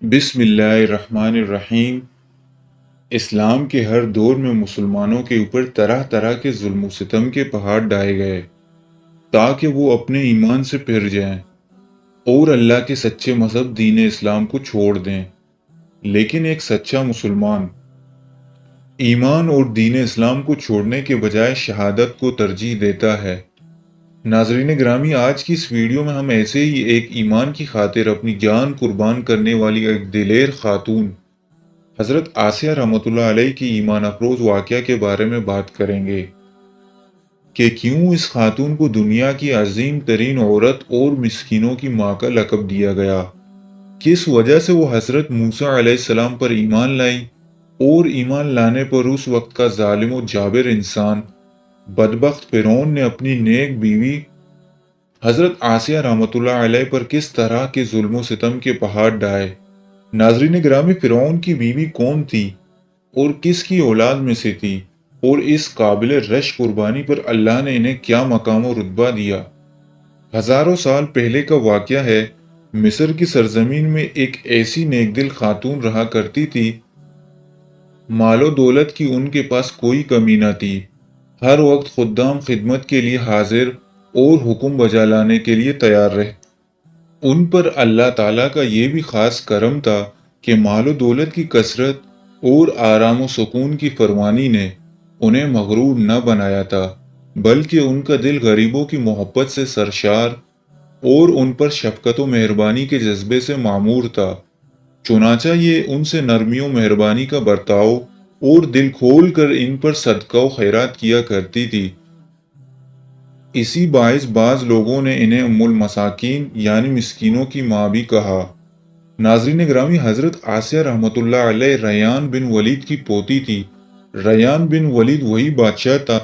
بسم اللہ الرحمن الرحیم۔ اسلام کے ہر دور میں مسلمانوں کے اوپر طرح طرح کے ظلم و ستم کے پہاڑ ڈھائے گئے تاکہ وہ اپنے ایمان سے پھر جائیں اور اللہ کے سچے مذہب دین اسلام کو چھوڑ دیں۔ لیکن ایک سچا مسلمان ایمان اور دین اسلام کو چھوڑنے کے بجائے شہادت کو ترجیح دیتا ہے۔ ناظرین گرامی، آج کی اس ویڈیو میں ہم ایسے ہی ایک ایمان کی خاطر اپنی جان قربان کرنے والی ایک دلیر خاتون حضرت آسیہ رحمۃ اللہ علیہ کی ایمان افروز واقعہ کے بارے میں بات کریں گے کہ کیوں اس خاتون کو دنیا کی عظیم ترین عورت اور مسکینوں کی ماں کا لقب دیا گیا، کس وجہ سے وہ حضرت موسیٰ علیہ السلام پر ایمان لائی اور ایمان لانے پر اس وقت کا ظالم و جابر انسان بدبخت فرعون نے اپنی نیک بیوی حضرت آسیہ رحمۃ اللہ علیہ پر کس طرح کے ظلم و ستم کے پہاڑ ڈھائے۔ ناظرین گرامی، فرعون کی بیوی کون تھی اور کس کی اولاد میں سے تھی، اور اس قابل رش قربانی پر اللہ نے انہیں کیا مقام و رتبہ دیا؟ ہزاروں سال پہلے کا واقعہ ہے۔ مصر کی سرزمین میں ایک ایسی نیک دل خاتون رہا کرتی تھی، مال و دولت کی ان کے پاس کوئی کمی نہ تھی، ہر وقت خدام خدمت کے لیے حاضر اور حکم بجا لانے کے لیے تیار رہے۔ ان پر اللہ تعالیٰ کا یہ بھی خاص کرم تھا کہ مال و دولت کی کثرت اور آرام و سکون کی فراوانی نے انہیں مغرور نہ بنایا تھا، بلکہ ان کا دل غریبوں کی محبت سے سرشار اور ان پر شفقت و مہربانی کے جذبے سے معمور تھا۔ چنانچہ یہ ان سے نرمی و مہربانی کا برتاؤ اور دل کھول کر ان پر صدقہ و خیرات کیا کرتی تھی۔ اسی باعث بعض لوگوں نے انہیں ام المساکین یعنی مسکینوں کی ماں بھی کہا۔ ناظرین گرامی، حضرت آسیہ رحمۃ اللہ علیہ ریان بن ولید کی پوتی تھی۔ ریان بن ولید وہی بادشاہ تھا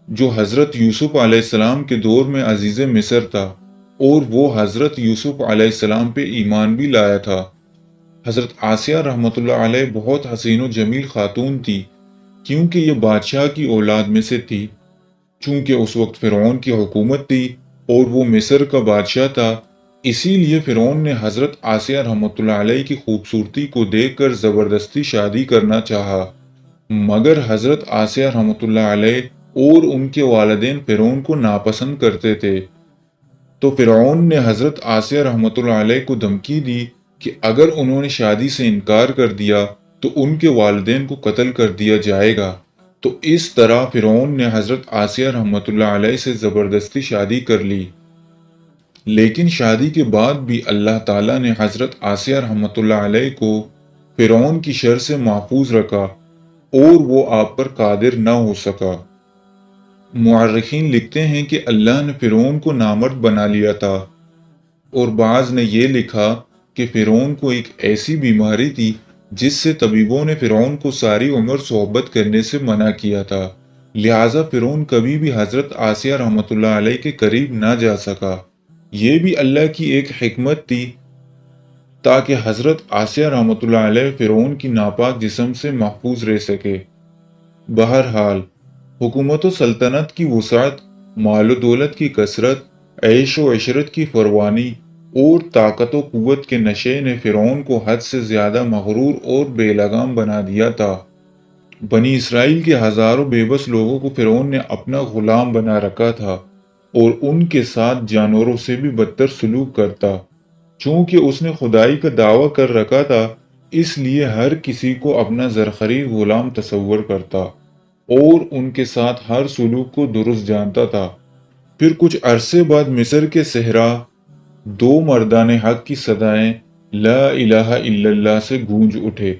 جو حضرت یوسف علیہ السلام کے دور میں عزیز مصر تھا، اور وہ حضرت یوسف علیہ السلام پہ ایمان بھی لایا تھا۔ حضرت آسیہ رحمۃ اللہ علیہ بہت حسین و جمیل خاتون تھی، کیونکہ یہ بادشاہ کی اولاد میں سے تھی۔ چونکہ اس وقت فرعون کی حکومت تھی اور وہ مصر کا بادشاہ تھا، اسی لیے فرعون نے حضرت آسیہ رحمۃ اللہ علیہ کی خوبصورتی کو دیکھ کر زبردستی شادی کرنا چاہا، مگر حضرت آسیہ رحمۃ اللہ علیہ اور ان کے والدین فرعون کو ناپسند کرتے تھے۔ تو فرعون نے حضرت آسیہ رحمۃ اللہ علیہ کو دھمکی دی کہ اگر انہوں نے شادی سے انکار کر دیا تو ان کے والدین کو قتل کر دیا جائے گا۔ تو اس طرح فرعون نے حضرت آسیہ رحمۃ اللہ علیہ سے زبردستی شادی کر لی۔ لیکن شادی کے بعد بھی اللہ تعالیٰ نے حضرت آسیہ رحمۃ اللہ علیہ کو فرعون کی شر سے محفوظ رکھا اور وہ آپ پر قادر نہ ہو سکا۔ مورخین لکھتے ہیں کہ اللہ نے فرعون کو نامرد بنا لیا تھا، اور بعض نے یہ لکھا کہ فرعون کو ایک ایسی بیماری تھی جس سے طبیبوں نے فرعون کو ساری عمر صحبت کرنے سے منع کیا تھا، لہٰذا فرعون کبھی بھی حضرت آسیہ رحمۃ اللہ علیہ کے قریب نہ جا سکا۔ یہ بھی اللہ کی ایک حکمت تھی تاکہ حضرت آسیہ رحمۃ اللہ علیہ فرعون کی ناپاک جسم سے محفوظ رہ سکے۔ بہرحال حکومت و سلطنت کی وسعت، مال و دولت کی کثرت، عیش و عشرت کی فراوانی اور طاقت و قوت کے نشے نے فرعون کو حد سے زیادہ مغرور اور بے لگام بنا دیا تھا۔ بنی اسرائیل کے ہزاروں بے بس لوگوں کو فرعون نے اپنا غلام بنا رکھا تھا اور ان کے ساتھ جانوروں سے بھی بدتر سلوک کرتا۔ چونکہ اس نے خدائی کا دعویٰ کر رکھا تھا، اس لیے ہر کسی کو اپنا زرخرید غلام تصور کرتا اور ان کے ساتھ ہر سلوک کو درست جانتا تھا۔ پھر کچھ عرصے بعد مصر کے صحرا دو مردان حق کی صدائیں لا الہ الا اللہ سے گونج اٹھے۔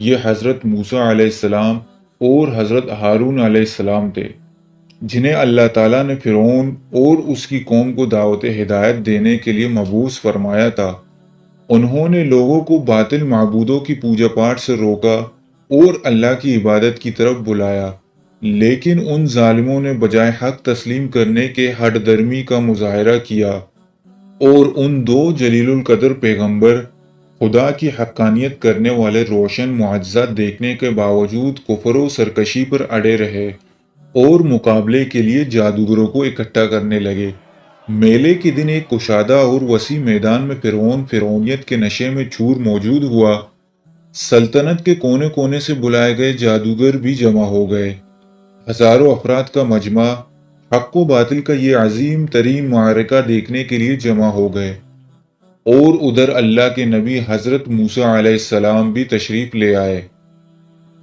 یہ حضرت موسیٰ علیہ السلام اور حضرت ہارون علیہ السلام تھے، جنہیں اللہ تعالیٰ نے فرعون اور اس کی قوم کو دعوت ہدایت دینے کے لیے مبعوث فرمایا تھا۔ انہوں نے لوگوں کو باطل معبودوں کی پوجا پاٹ سے روکا اور اللہ کی عبادت کی طرف بلایا، لیکن ان ظالموں نے بجائے حق تسلیم کرنے کے ہٹ درمی کا مظاہرہ کیا اور ان دو جلیل القدر پیغمبر خدا کی حقانیت کرنے والے روشن معجزات دیکھنے کے باوجود کفر و سرکشی پر اڑے رہے اور مقابلے کے لیے جادوگروں کو اکٹھا کرنے لگے۔ میلے کے دن ایک کشادہ اور وسیع میدان میں فرعونیت کے نشے میں چور موجود ہوا۔ سلطنت کے کونے کونے سے بلائے گئے جادوگر بھی جمع ہو گئے۔ ہزاروں افراد کا مجمع حق و باطل کا یہ عظیم ترین معرکہ دیکھنے کے لیے جمع ہو گئے۔ اور ادھر اللہ کے نبی حضرت موسیٰ علیہ السلام بھی تشریف لے آئے۔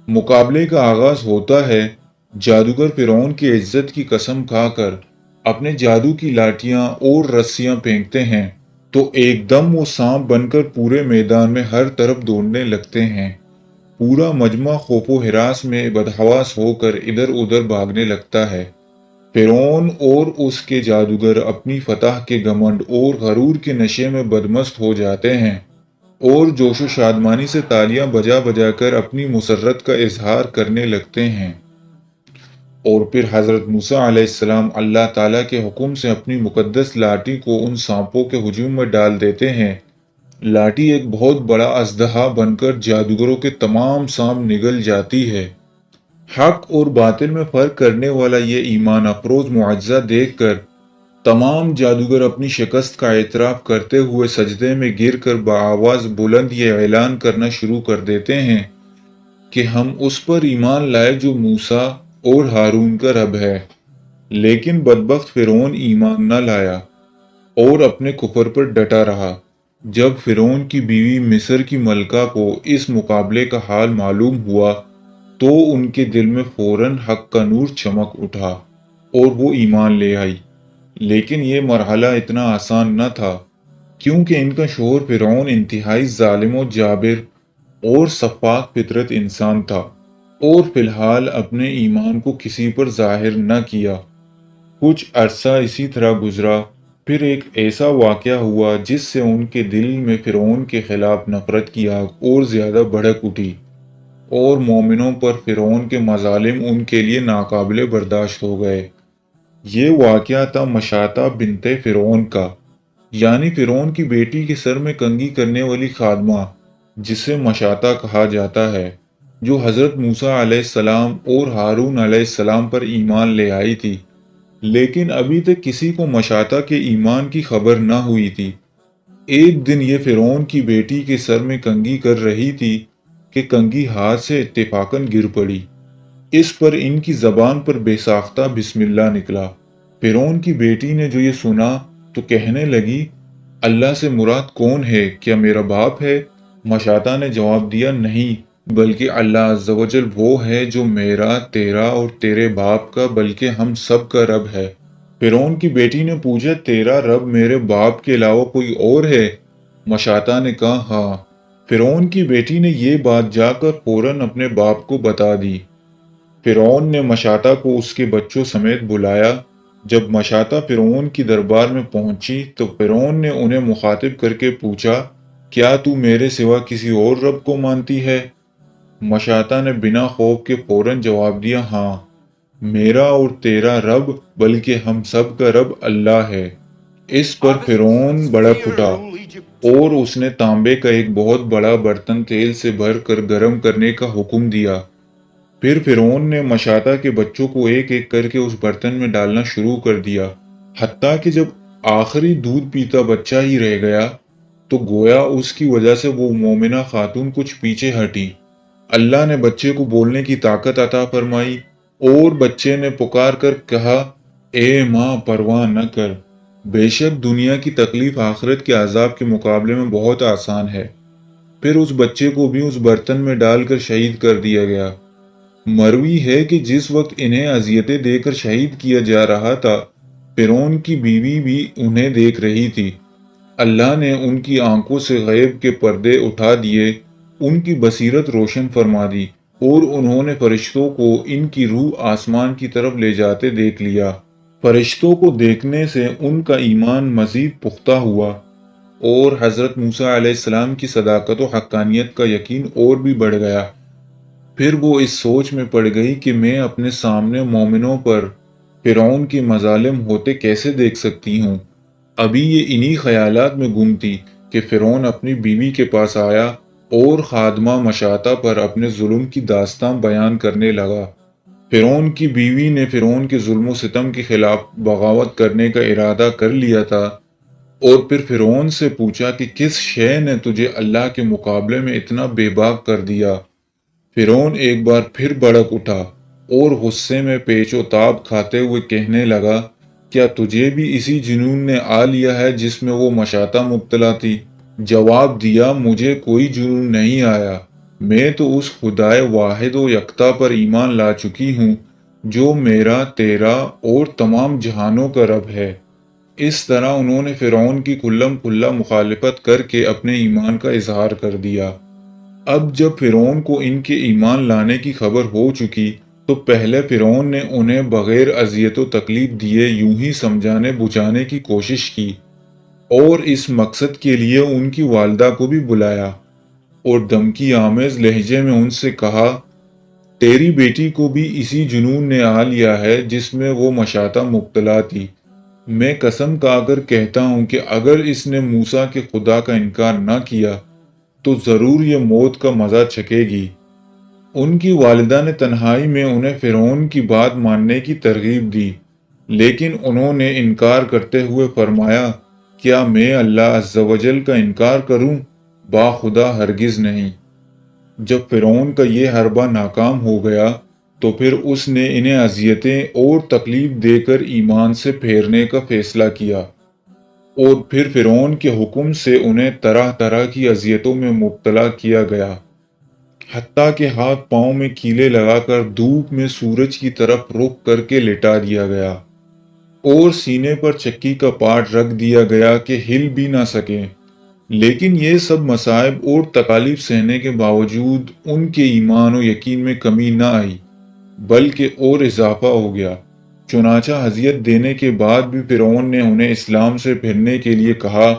مقابلے کا آغاز ہوتا ہے۔ جادوگر فرعون کی عزت کی قسم کھا کر اپنے جادو کی لاٹیاں اور رسیاں پھینکتے ہیں تو ایک دم وہ سانپ بن کر پورے میدان میں ہر طرف دوڑنے لگتے ہیں۔ پورا مجمع خوف و ہراس میں بدحواس ہو کر ادھر ادھر بھاگنے لگتا ہے۔ فرعون اور اس کے جادوگر اپنی فتح کے گھمنڈ اور غرور کے نشے میں بدمست ہو جاتے ہیں اور جوش و شادمانی سے تالیاں بجا بجا کر اپنی مسرت کا اظہار کرنے لگتے ہیں۔ اور پھر حضرت موسیٰ علیہ السلام اللہ تعالیٰ کے حکم سے اپنی مقدس لاٹھی کو ان سانپوں کے ہجوم میں ڈال دیتے ہیں۔ لاٹھی ایک بہت بڑا اژدہا بن کر جادوگروں کے تمام سانپ نگل جاتی ہے۔ حق اور باطل میں فرق کرنے والا یہ ایمان افروز معجزہ دیکھ کر تمام جادوگر اپنی شکست کا اعتراف کرتے ہوئے سجدے میں گر کر بآواز بلند یہ اعلان کرنا شروع کر دیتے ہیں کہ ہم اس پر ایمان لائے جو موسیٰ اور ہارون کا رب ہے۔ لیکن بدبخت فرعون ایمان نہ لایا اور اپنے کفر پر ڈٹا رہا۔ جب فرعون کی بیوی مصر کی ملکہ کو اس مقابلے کا حال معلوم ہوا تو ان کے دل میں فوراً حق کا نور چمک اٹھا اور وہ ایمان لے آئی۔ لیکن یہ مرحلہ اتنا آسان نہ تھا، کیونکہ ان کا شوہر فرعون انتہائی ظالم و جابر اور سفاک فطرت انسان تھا اور فی الحال اپنے ایمان کو کسی پر ظاہر نہ کیا۔ کچھ عرصہ اسی طرح گزرا، پھر ایک ایسا واقعہ ہوا جس سے ان کے دل میں فرعون کے خلاف نفرت کی آگ اور زیادہ بھڑک اٹھی اور مومنوں پر فرعون کے مظالم ان کے لیے ناقابل برداشت ہو گئے۔ یہ واقعہ تھا مشاطہ بنت فرعون کا، یعنی فرعون کی بیٹی کے سر میں کنگھی کرنے والی خادمہ جسے مشاطہ کہا جاتا ہے، جو حضرت موسیٰ علیہ السلام اور ہارون علیہ السلام پر ایمان لے آئی تھی، لیکن ابھی تک کسی کو مشاطہ کے ایمان کی خبر نہ ہوئی تھی۔ ایک دن یہ فرعون کی بیٹی کے سر میں کنگھی کر رہی تھی کہ کنگھی ہاتھ سے اتفاقاً گر پڑی۔ اس پر ان کی زبان پر بے ساختہ بسم اللہ نکلا۔ فرعون کی بیٹی نے جو یہ سنا تو کہنے لگی، اللہ سے مراد کون ہے؟ کیا میرا باپ ہے؟ مشاطہ نے جواب دیا، نہیں، بلکہ اللہ عز و جل وہ ہے جو میرا، تیرا اور تیرے باپ کا بلکہ ہم سب کا رب ہے۔ فرعون کی بیٹی نے پوچھا، تیرا رب میرے باپ کے علاوہ کوئی اور ہے؟ مشاطہ نے کہا، ہاں۔ فرعون کی بیٹی نے یہ بات جا کر فوراً اپنے باپ کو بتا دی۔ فرعون نے مشاطہ کو اس کے بچوں سمیت بلایا۔ جب مشاطہ فرعون کی دربار میں پہنچی تو فرعون نے انہیں مخاطب کر کے پوچھا، کیا تو میرے سوا کسی اور رب کو مانتی ہے؟ مشاطہ نے بنا خوف کے فوراً جواب دیا، ہاں، میرا اور تیرا رب بلکہ ہم سب کا رب اللہ ہے۔ اس پر فرعون بڑک اٹھا اور اس نے تانبے کا ایک بہت بڑا برتن تیل سے بھر کر گرم کرنے کا حکم دیا۔ پھر فرعون نے مشاطہ کے بچوں کو ایک ایک کر کے اس برتن میں ڈالنا شروع کر دیا، حتیٰ کہ جب آخری دودھ پیتا بچہ ہی رہ گیا تو گویا اس کی وجہ سے وہ مومنہ خاتون کچھ پیچھے ہٹی۔ اللہ نے بچے کو بولنے کی طاقت عطا فرمائی اور بچے نے پکار کر کہا، اے ماں، پرواہ نہ کر، بے شک دنیا کی تکلیف آخرت کے عذاب کے مقابلے میں بہت آسان ہے۔ پھر اس بچے کو بھی اس برتن میں ڈال کر شہید کر دیا گیا۔ مروی ہے کہ جس وقت انہیں اذیتیں دے کر شہید کیا جا رہا تھا، فرعون کی بیوی بھی انہیں دیکھ رہی تھی۔ اللہ نے ان کی آنکھوں سے غیب کے پردے اٹھا دیے، ان کی بصیرت روشن فرما دی اور انہوں نے فرشتوں کو ان کی روح آسمان کی طرف لے جاتے دیکھ لیا۔ فرشتوں کو دیکھنے سے ان کا ایمان مزید پختہ ہوا اور حضرت موسیٰ علیہ السلام کی صداقت و حقانیت کا یقین اور بھی بڑھ گیا۔ پھر وہ اس سوچ میں پڑ گئی کہ میں اپنے سامنے مومنوں پر فرعون کے مظالم ہوتے کیسے دیکھ سکتی ہوں۔ ابھی یہ انہی خیالات میں گم تھی کہ فرعون اپنی بیوی کے پاس آیا اور خادمہ مشاطہ پر اپنے ظلم کی داستان بیان کرنے لگا۔ فرعون کی بیوی نے فرعون کے ظلم و ستم کے خلاف بغاوت کرنے کا ارادہ کر لیا تھا، اور پھر فرعون سے پوچھا کہ کس شے نے تجھے اللہ کے مقابلے میں اتنا بے باک کر دیا؟ فرعون ایک بار پھر بھڑک اٹھا اور غصے میں پیچ و تاب کھاتے ہوئے کہنے لگا، کیا تجھے بھی اسی جنون نے آ لیا ہے جس میں وہ مشاطہ مبتلا تھی؟ جواب دیا، مجھے کوئی جنون نہیں آیا، میں تو اس خدائے واحد و یکتا پر ایمان لا چکی ہوں جو میرا، تیرا اور تمام جہانوں کا رب ہے۔ اس طرح انہوں نے فرعون کی کھلم کھلا مخالفت کر کے اپنے ایمان کا اظہار کر دیا۔ اب جب فرعون کو ان کے ایمان لانے کی خبر ہو چکی تو پہلے فرعون نے انہیں بغیر اذیت و تکلیف دیے یوں ہی سمجھانے بجھانے کی کوشش کی، اور اس مقصد کے لیے ان کی والدہ کو بھی بلایا اور دھمکی آمیز لہجے میں ان سے کہا، تیری بیٹی کو بھی اسی جنون نے آ لیا ہے جس میں وہ مشاطہ مبتلا تھی۔ میں قسم کھا کر کہتا ہوں کہ اگر اس نے موسیٰ کے خدا کا انکار نہ کیا تو ضرور یہ موت کا مزہ چکھے گی۔ ان کی والدہ نے تنہائی میں انہیں فرعون کی بات ماننے کی ترغیب دی، لیکن انہوں نے انکار کرتے ہوئے فرمایا، کیا میں اللہ عز و جل کا انکار کروں؟ باخدا ہرگز نہیں۔ جب فرعون کا یہ حربہ ناکام ہو گیا تو پھر اس نے انہیں اذیتیں اور تکلیف دے کر ایمان سے پھیرنے کا فیصلہ کیا، اور پھر فرعون کے حکم سے انہیں طرح طرح کی اذیتوں میں مبتلا کیا گیا، حتیٰ کہ ہاتھ پاؤں میں کیلے لگا کر دھوپ میں سورج کی طرف رخ کر کے لٹا دیا گیا، اور سینے پر چکی کا پاٹ رکھ دیا گیا کہ ہل بھی نہ سکیں۔ لیکن یہ سب مصائب اور تکالیف سہنے کے باوجود ان کے ایمان و یقین میں کمی نہ آئی، بلکہ اور اضافہ ہو گیا۔ چنانچہ اذیت دینے کے بعد بھی فرعون نے انہیں اسلام سے پھرنے کے لیے کہا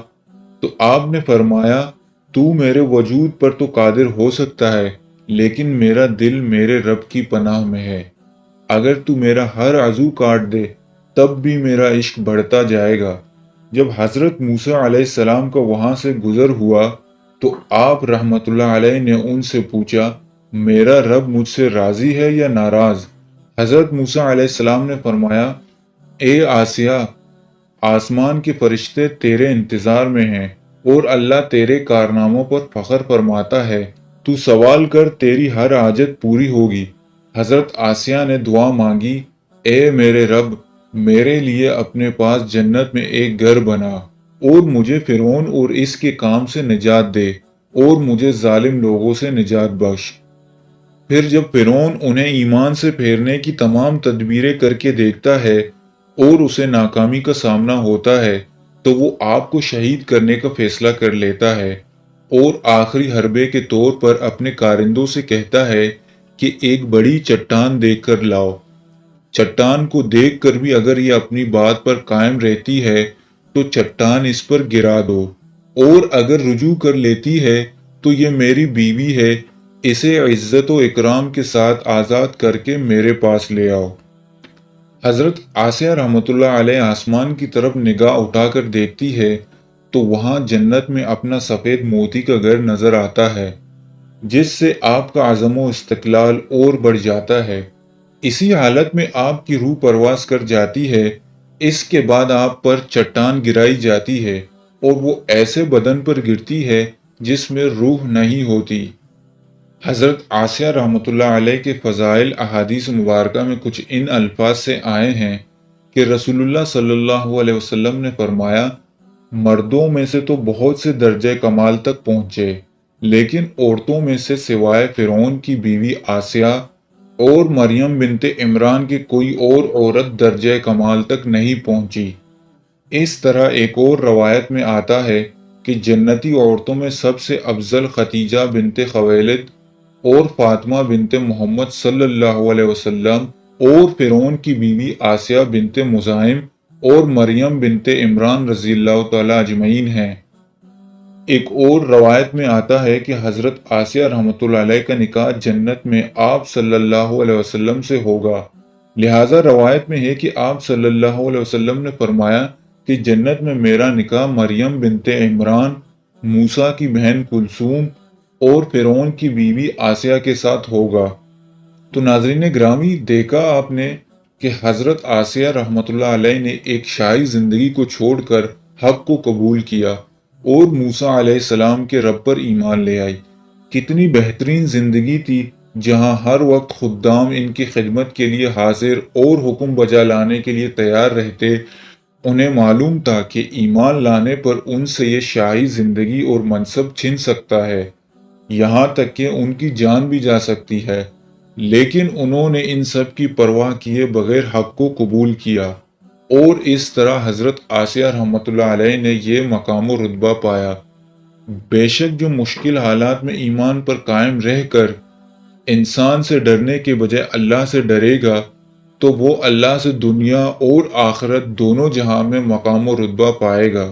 تو آپ نے فرمایا، تو میرے وجود پر تو قادر ہو سکتا ہے، لیکن میرا دل میرے رب کی پناہ میں ہے۔ اگر تو میرا ہر عضو کاٹ دے تب بھی میرا عشق بڑھتا جائے گا۔ جب حضرت موسیٰ علیہ السلام کا وہاں سے گزر ہوا تو آپ رحمت اللہ علیہ نے ان سے پوچھا، میرا رب مجھ سے راضی ہے یا ناراض؟ حضرت موسیٰ علیہ السلام نے فرمایا، اے آسیہ، آسمان کے فرشتے تیرے انتظار میں ہیں اور اللہ تیرے کارناموں پر فخر فرماتا ہے، تو سوال کر، تیری ہر حاجت پوری ہوگی۔ حضرت آسیہ نے دعا مانگی، اے میرے رب، میرے لیے اپنے پاس جنت میں ایک گھر بنا اور مجھے فرعون اور اس کے کام سے نجات دے اور مجھے ظالم لوگوں سے نجات بخش۔ پھر جب فرعون انہیں ایمان سے پھیرنے کی تمام تدبیریں کر کے دیکھتا ہے اور اسے ناکامی کا سامنا ہوتا ہے تو وہ آپ کو شہید کرنے کا فیصلہ کر لیتا ہے، اور آخری حربے کے طور پر اپنے کارندوں سے کہتا ہے کہ ایک بڑی چٹان دیکھ کر لاؤ۔ چٹان کو دیکھ کر بھی اگر یہ اپنی بات پر قائم رہتی ہے تو چٹان اس پر گرا دو، اور اگر رجوع کر لیتی ہے تو یہ میری بیوی ہے، اسے عزت و اکرام کے ساتھ آزاد کر کے میرے پاس لے آؤ۔ حضرت آسیہ رحمت اللہ علیہ آسمان کی طرف نگاہ اٹھا کر دیکھتی ہے تو وہاں جنت میں اپنا سفید موتی کا گھر نظر آتا ہے، جس سے آپ کا عزم و استقلال اور بڑھ جاتا ہے۔ اسی حالت میں آپ کی روح پرواز کر جاتی ہے۔ اس کے بعد آپ پر چٹان گرائی جاتی ہے اور وہ ایسے بدن پر گرتی ہے جس میں روح نہیں ہوتی۔ حضرت آسیہ رحمت اللہ علیہ کے فضائل احادیث مبارکہ میں کچھ ان الفاظ سے آئے ہیں کہ رسول اللہ صلی اللہ علیہ وسلم نے فرمایا، مردوں میں سے تو بہت سے درجہ کمال تک پہنچے، لیکن عورتوں میں سے سوائے فرعون کی بیوی آسیہ اور مریم بنت عمران کی کوئی اور عورت درجہ کمال تک نہیں پہنچی۔ اس طرح ایک اور روایت میں آتا ہے کہ جنتی عورتوں میں سب سے افضل خدیجہ بنت خویلد اور فاطمہ بنت محمد صلی اللہ علیہ وسلم اور فرعون کی بیوی آسیہ بنت مزاحم اور مریم بنت عمران رضی اللہ تعالی اجمعین ہیں۔ ایک اور روایت میں آتا ہے کہ حضرت آسیہ رحمت اللہ علیہ کا نکاح جنت میں آپ صلی اللہ علیہ وسلم سے ہوگا۔ لہذا روایت میں ہے کہ آپ صلی اللہ علیہ وسلم نے فرمایا کہ جنت میں میرا نکاح مریم بنت عمران، موسیٰ کی بہن کلثوم اور فرعون کی بیوی آسیہ کے ساتھ ہوگا۔ تو ناظرین گرامی، دیکھا آپ نے کہ حضرت آسیہ رحمۃ اللہ علیہ نے ایک شاہی زندگی کو چھوڑ کر حق کو قبول کیا اور موسیٰ علیہ السلام کے رب پر ایمان لے آئی۔ کتنی بہترین زندگی تھی، جہاں ہر وقت خدام ان کی خدمت کے لیے حاضر اور حکم بجا لانے کے لیے تیار رہتے۔ انہیں معلوم تھا کہ ایمان لانے پر ان سے یہ شاہی زندگی اور منصب چھن سکتا ہے، یہاں تک کہ ان کی جان بھی جا سکتی ہے، لیکن انہوں نے ان سب کی پرواہ کیے بغیر حق کو قبول کیا، اور اس طرح حضرت آسیہ رحمۃ اللہ علیہ نے یہ مقام و رتبہ پایا۔ بے شک جو مشکل حالات میں ایمان پر قائم رہ کر انسان سے ڈرنے کے بجائے اللہ سے ڈرے گا، تو وہ اللہ سے دنیا اور آخرت دونوں جہاں میں مقام و رتبہ پائے گا۔